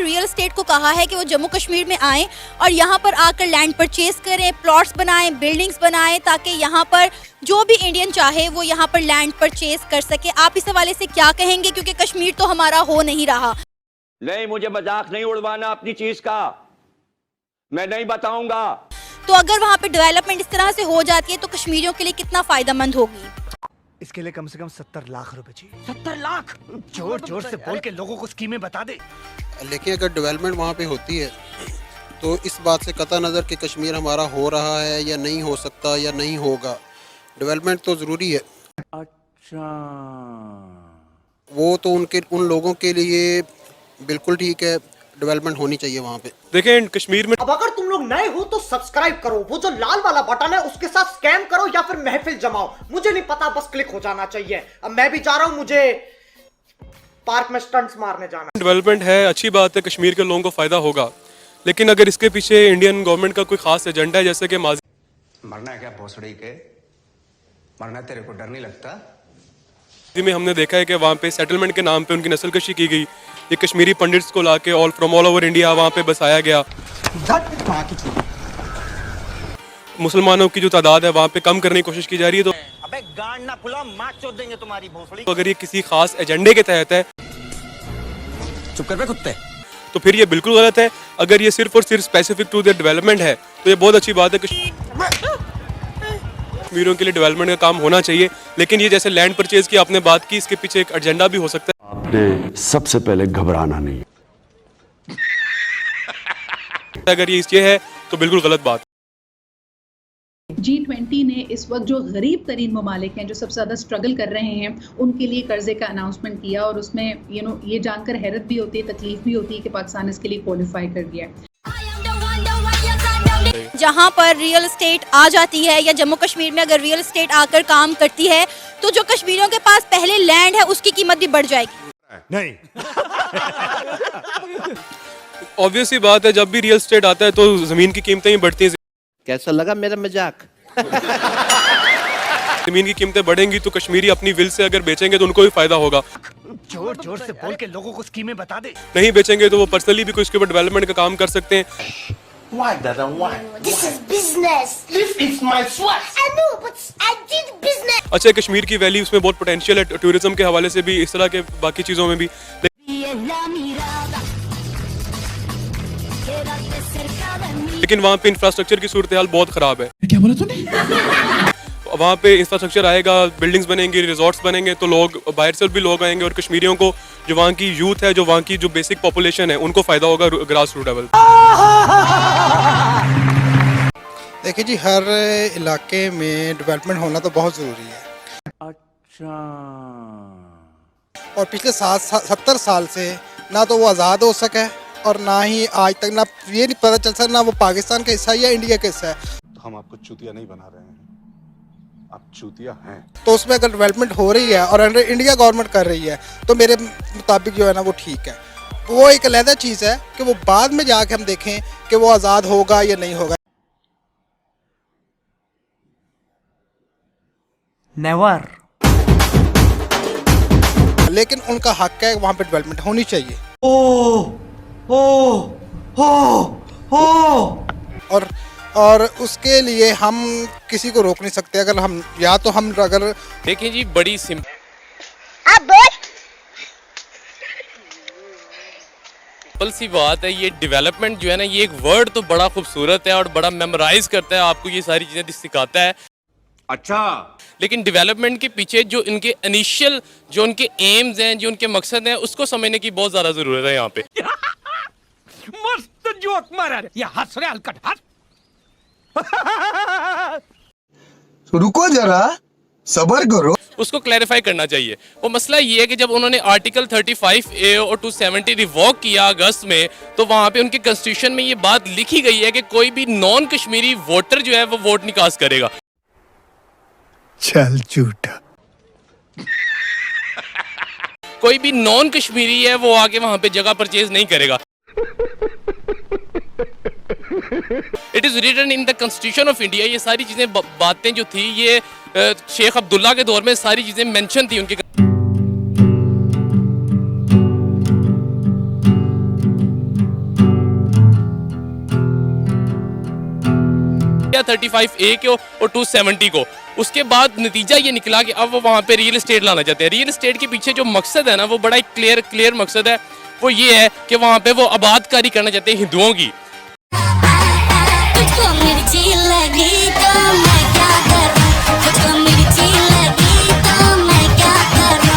Real estate को कहा है कि वो जम्मू कश्मीर में आएँ और यहाँ पर आकर लैंड परचेज करें, प्लॉट्स बनाएं, बिल्डिंग्स बनाएं, ताकि यहाँ पर जो भी इंडियन चाहे वो यहाँ पर लैंड परचेज कर सके। आप इस हवाले से क्या कहेंगे, क्योंकि कश्मीर तो हमारा हो नहीं रहा। नहीं, मुझे मजाक नहीं उड़वाना अपनी चीज का, मैं नहीं बताऊंगा। तो अगर वहाँ पे डेवलपमेंट इस तरह से हो जाती है तो कश्मीरियों के लिए कितना फायदेमंद होगी? इसके लिए कम से कम 70 लाख रुपए चाहिए। 70 लाख? जोर जोर से बोल के लोगों को स्कीमें बता दे। लेकिन अगर डेवलपमेंट वहाँ पे होती है तो इस बात से कतई नज़र कि कश्मीर हमारा हो रहा है या नहीं हो सकता या नहीं होगा, डेवलपमेंट तो ज़रूरी है। अच्छा, वो तो उन लोगों के लिए बिल्कुल ठीक है, डेवलपमेंट होनी चाहिए वहाँ पे। देखें कश्मीर में अब अगर तुम लोग नए हो तो सब्सक्राइब करो, वो जो लाल वाला बटन है उसके साथ स्कैम करो या फिर महफिल जमाओ, मुझे नहीं पता, बस क्लिक हो जाना चाहिए। अब मैं भी जा रहा हूँ, मुझे पार्क में स्टंट्स मारने जाना। डेवलपमेंट है, अच्छी बात है, कश्मीर के लोगों को फायदा होगा, लेकिन अगर इसके पीछे इंडियन गवर्नमेंट का कोई खास एजेंडा है, जैसे कि मरना है क्या भोसड़ी के, मरना तेरे को डर नहीं लगता? में हमने देखा है कि वहाँ पे सेटलमेंट के नाम पे उनकी नस्लकशी की गई। ये कश्मीरी पंडित्स को लाके फ्रॉम ऑल ओवर इंडिया वहाँ पे बसाया गया। मुसलमानों की जो तादाद है वहाँ पे कम करने की कोशिश की जा रही है। तो अबे गांड ना खुला, मार चोद देंगे तुम्हारी भोसड़ी। अगर ये किसी खास एजेंडे के तहत है, चुप कर बे कुत्ते। तो फिर ये बिल्कुल गलत है। अगर ये सिर्फ और सिर्फ स्पेसिफिक टू द डेवलपमेंट है तो ये बहुत अच्छी बात है, कश्मीरियों के लिए डेवलपमेंट का काम होना चाहिए। लेकिन ये जैसे लैंड परचेज की आपने बात की, इसके पीछे एक एजेंडा भी हो सकता है। आपने सबसे पहले घबराना नहीं। अगर ये है तो बिल्कुल गलत बात। G20 ने इस वक्त जो गरीब तरीन ममालिक हैं, जो सबसे ज़्यादा स्ट्रगल कर रहे हैं, उनके लिए कर्जे का अनाउंसमेंट किया और उसमें ये जानकर हैरत भी होती है, तकलीफ भी होती है कि पाकिस्तान इसके लिए क्वालिफाई कर गया है। जहाँ पर रियल एस्टेट आ जाती है या जम्मू कश्मीर में अगर रियल एस्टेट आकर काम करती है तो जो कश्मीरियों के पास पहले लैंड है उसकी कीमत भी बढ़ जाएगी। नहीं। ऑब्वियस सी बात है, जब भी रियल एस्टेट आता है तो जमीन की कीमतें ही बढ़ती हैं। कैसा लगा मेरा मजाक? जमीन की कीमतें बढ़ेंगी तो कश्मीरी अपनी विल से अगर बेचेंगे तो उनको भी फायदा होगा। जोर जोर से बोल के लोगों को स्कीमें बता दे। नहीं बेचेंगे तो वो पर्सनली भी कुछ के ऊपर डेवलपमेंट का काम कर सकते हैं। Why, Dada, why? This is business. This is my sweat. I know, but I did business. अच्छा, कश्मीर की वैली, उसमें बहुत पोटेंशियल है टूरिज्म के हवाले से भी, इस तरह के बाकी चीज़ों में भी। लेकिन वहाँ पे इंफ्रास्ट्रक्चर की सूरत हाल बहुत ख़राब है। क्या बोला तूने? वहाँ पे इंफ्रास्ट्रक्चर आएगा, बिल्डिंग्स बनेंगी, रिजॉर्ट्स बनेंगे, तो लोग बाहर से भी लोग आएंगे और कश्मीरियों को, जो वहाँ की यूथ है, जो वहाँ की जो बेसिक पॉपुलेशन है, उनको फ़ायदा होगा ग्रास रूट लेवल। देखिए जी, हर इलाके में डेवलपमेंट होना तो बहुत ज़रूरी है। अच्छा, और पिछले 70 साल से ना तो वो आज़ाद हो सका है और ना ही आज तक ना ये नहीं पता चल सका ना वो पाकिस्तान का हिस्सा है या इंडिया का हिस्सा है। तो हम आपको चूतिया नहीं बना रहे हैं, आप चूतिया हैं। तो उसमें अगर डेवलपमेंट हो रही है और अंडर इंडिया गवर्नमेंट कर रही है तो मेरे मुताबिक जो है ना वो ठीक है। वो एक अलग चीज़ है कि वो बाद में जाके हम देखें कि वो आज़ाद होगा या नहीं होगा। नेवर। लेकिन उनका हक है, वहाँ पे डेवलपमेंट होनी चाहिए। और उसके लिए हम किसी को रोक नहीं सकते। अगर हम या तो हम अगर देखिए जी, बड़ी सिंपल सी बात है, ये डेवलपमेंट जो है ना, ये एक वर्ड तो बड़ा खूबसूरत है और बड़ा मेमोराइज करता है, आपको ये सारी चीजें सिखाता है। अच्छा, लेकिन डेवलपमेंट के पीछे जो इनके इनिशियल, जो उनके एम्स हैं, जो उनके मकसद हैं, उसको समझने की बहुत ज्यादा जरूरत है यहाँ पे। मस्त जोक मारा रे, ये हंस रहे हलकट हंस। रुको जरा, सबर करो। उसको क्लैरिफाई करना चाहिए। वो मसला ये है कि जब उन्होंने आर्टिकल 35A और 270 रिवॉक किया अगस्त में, तो वहाँ पे उनके कॉन्स्टिट्यूशन में ये बात लिखी गई है कि कोई भी नॉन कश्मीरी वोटर जो है वो वोट नहीं कास्ट करेगा। चल झूठा। कोई भी नॉन कश्मीरी है वो आके वहाँ पे जगह परचेज नहीं करेगा। It is written in the constitution of India. ये सारी चीजें बातें जो थी, ये शेख अब्दुल्ला के दौर में सारी चीजें मेंशन थी उनके। दिया 35A को और 270 को। उसके बाद नतीजा ये निकला कि अब वो वहाँ पे रियल एस्टेट लाना चाहते हैं। रियल एस्टेट के पीछे जो मकसद है ना, वो बड़ा एक क्लियर मकसद है। वो ये है कि वहाँ पे वो आबादकारी करना चाहते हैं हिंदुओं की।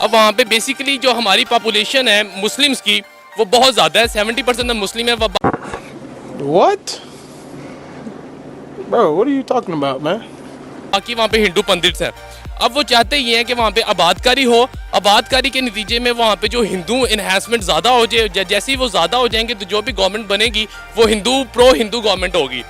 अब वहाँ पे बेसिकली जो हमारी पॉपुलेशन है मुस्लिम्स की, वो बहुत ज़्यादा है, 70% मुस्लिम है। What? Bro, what are you talking about, man? बाकी वहाँ पे हिंदू पंडित हैं। अब वो चाहते ये हैं कि वहाँ पे आबादकारी हो, आबादकारी के नतीजे में वहाँ पे जो हिंदू इन्हेंसमेंट ज़्यादा हो जाए, जैसे ही वो ज़्यादा हो जाएंगे तो जो भी गवर्नमेंट बनेगी वो प्रो हिंदू गवर्नमेंट होगी।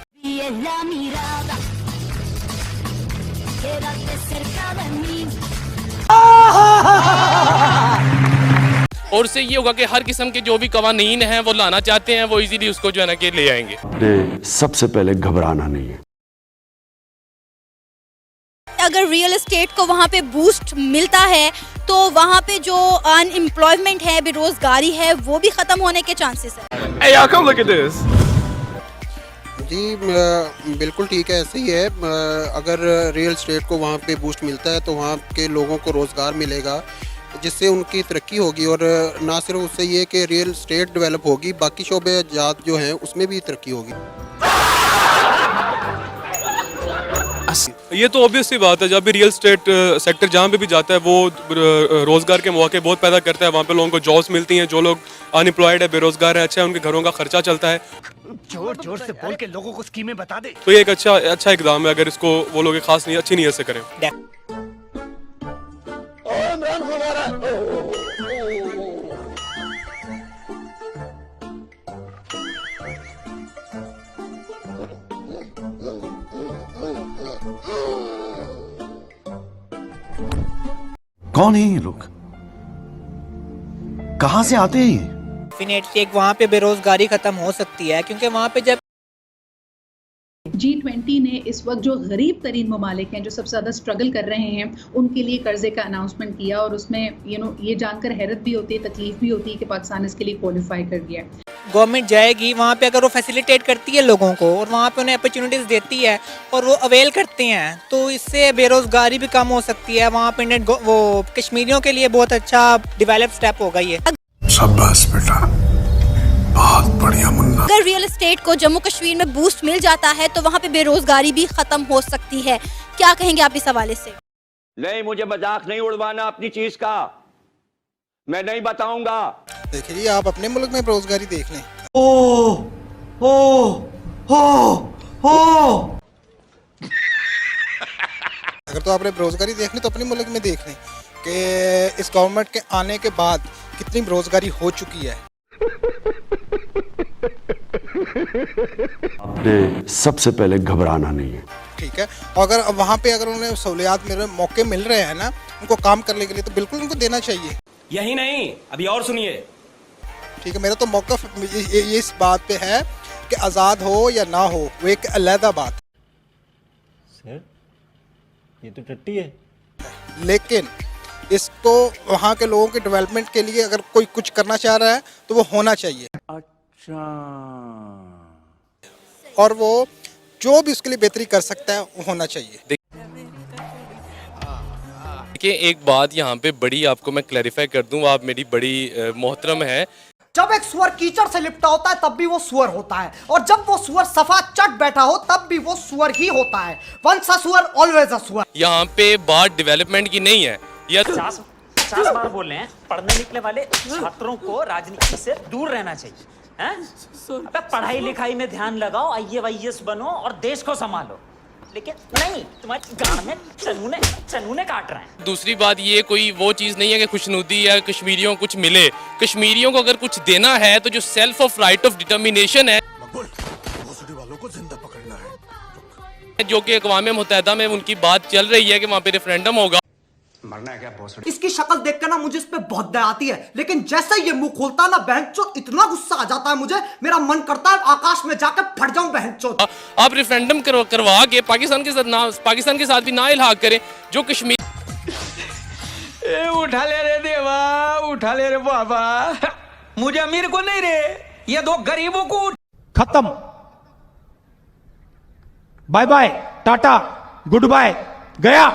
और उससे ये होगा कि हर किस्म के जो भी कवानीन हैं वो लाना चाहते हैं, वो इजीली उसको जो है ना कि ले आएंगे। सबसे पहले घबराना नहीं है। अगर रियल एस्टेट को वहाँ पे बूस्ट मिलता है तो वहाँ पे जो अनएम्प्लॉयमेंट है, बेरोजगारी है, वो भी खत्म होने के चांसेस है। Hey, y'all come look at this. जी बिल्कुल ठीक है, ऐसे ही है। अगर रियल एस्टेट को वहाँ पे बूस्ट मिलता है तो वहाँ के लोगों को रोज़गार मिलेगा, जिससे उनकी तरक्की होगी। और ना सिर्फ उससे ये कि रियल एस्टेट डेवलप होगी, बाकी शोबे जात जो हैं उसमें भी तरक्की होगी। ये तो ऑब्वियस सी बात है, जब भी रियल स्टेट सेक्टर जहाँ पे भी जाता है वो रोज़गार के मौके बहुत पैदा करता है। वहाँ पे लोगों को जॉब्स मिलती हैं, जो लोग अनएम्प्लॉयड है, बेरोजगार है, अच्छा है, उनके घरों का खर्चा चलता है। जोर जोर से बोल के लोगों को स्कीमें बता दे। तो ये एक अच्छा इकदाम है, अगर इसको वो लोग खास नहीं अच्छी नीयत से करें। कौन है ये लोग, कहां से आते हैं? डेफिनेटली एक वहाँ पे बेरोजगारी खत्म हो सकती है, क्योंकि वहाँ पे जब G20 ने इस वक्त जो गरीब तरीन ममालिक हैं, जो सबसे ज़्यादा स्ट्रगल कर रहे हैं, उनके लिए कर्जे का अनाउंसमेंट किया। और उसमें ये जानकर हैरत भी होती है, तकलीफ भी होती है कि पाकिस्तान इसके लिए क्वालिफाई कर गया। गवर्नमेंट जाएगी वहाँ पे, अगर वो फैसिलिटेट करती है लोगों को और वहाँ पे उन्हें अपॉर्चुनिटीज़ देती है और वो अवेल करते हैं, तो इससे बेरोजगारी भी कम हो सकती है। वहाँ पे वो कश्मीरियों के लिए बहुत अच्छा डेवलप स्टेप होगा ये। शाबाश बेटा, बहुत बढ़िया मुन्ना। अगर रियल एस्टेट को जम्मू कश्मीर में बूस्ट मिल जाता है तो वहाँ पे बेरोजगारी भी खत्म हो सकती है। क्या कहेंगे आप इस हवाले से? नहीं, मुझे मजाक नहीं उड़वाना अपनी चीज का, मैं नहीं बताऊंगा। देखिए जी, आप अपने मुल्क में बेरोजगारी देख लें। अगर तो आपने बेरोजगारी देखनी तो अपने मुल्क में देख लें कि इस गवर्नमेंट के आने के बाद कितनी बेरोजगारी हो चुकी है। सबसे पहले घबराना नहीं है, ठीक है। और अगर वहाँ पे अगर उन्हें सहूलियात मिल रहे, मौके मिल रहे हैं ना उनको काम करने के लिए, तो बिल्कुल उनको देना चाहिए। यही नहीं, अभी और सुनिए। ठीक है, मेरा तो मौक़िफ़ ये इस बात पे है कि आज़ाद हो या ना हो, वो एक अलहदा बात। सर ये तो टट्टी है। लेकिन इसको वहाँ के लोगों के डेवलपमेंट के लिए अगर कोई कुछ करना चाह रहा है तो वो होना चाहिए। अच्छा। और वो जो भी उसके लिए बेहतरी कर सकता है वो होना चाहिए। देखिए, एक बात यहाँ पे बड़ी आपको मैं क्लैरिफाई कर दूं, आप मेरी बड़ी मोहतरम है। जब एक सुअर कीचड़ से लिपटा होता है तब भी वो सुअर होता है, और जब वो सुअर सफा चट बैठा हो तब भी वो सुअर ही होता है। वंस अ सुअर ऑलवेज अ सुअर। यहाँ पे बात डेवलपमेंट की नहीं है। 50 बार बोल रहे हैं, पढ़ने निकले वाले छात्रों को राजनीति से दूर रहना चाहिए। हैं? अबे पढ़ाई लिखाई में ध्यान लगाओ, IAS बनो और देश को संभालो। लेकिन नहीं, तुम्हारे गांड में चनूने काट रहे हैं। दूसरी बात ये कोई वो चीज़ नहीं है कि खुशनुदी या कश्मीरियों को कुछ मिले। कश्मीरियों को अगर कुछ देना है तो जो self of right of determination है, वालों को जिंदा पकड़ना है, जो कि अक़वाम मुत्तहिदा में उनकी बात चल रही है कि वहाँ पे रेफरेंडम होगा। मरना है क्या भोसड़ी? इसकी शक्ल देखकर ना मुझे इस पे बहुत दया आती है, लेकिन जैसे ये मुंह खोलता है ना बहनचोद, इतना गुस्सा आ जाता है मुझे, मेरा मन करता है आकाश में जाकर फट जाऊं बहनचोद। आप रेफरेंडम करवा के पाकिस्तान के साथ भी ना इल्हाक करें। जो कश्मीर उठा ले रे देवा, उठा ले रे बाबा, मुझे अमीर को नहीं रे, ये दो गरीबों को। खत्म, bye bye, tata, goodbye, गया।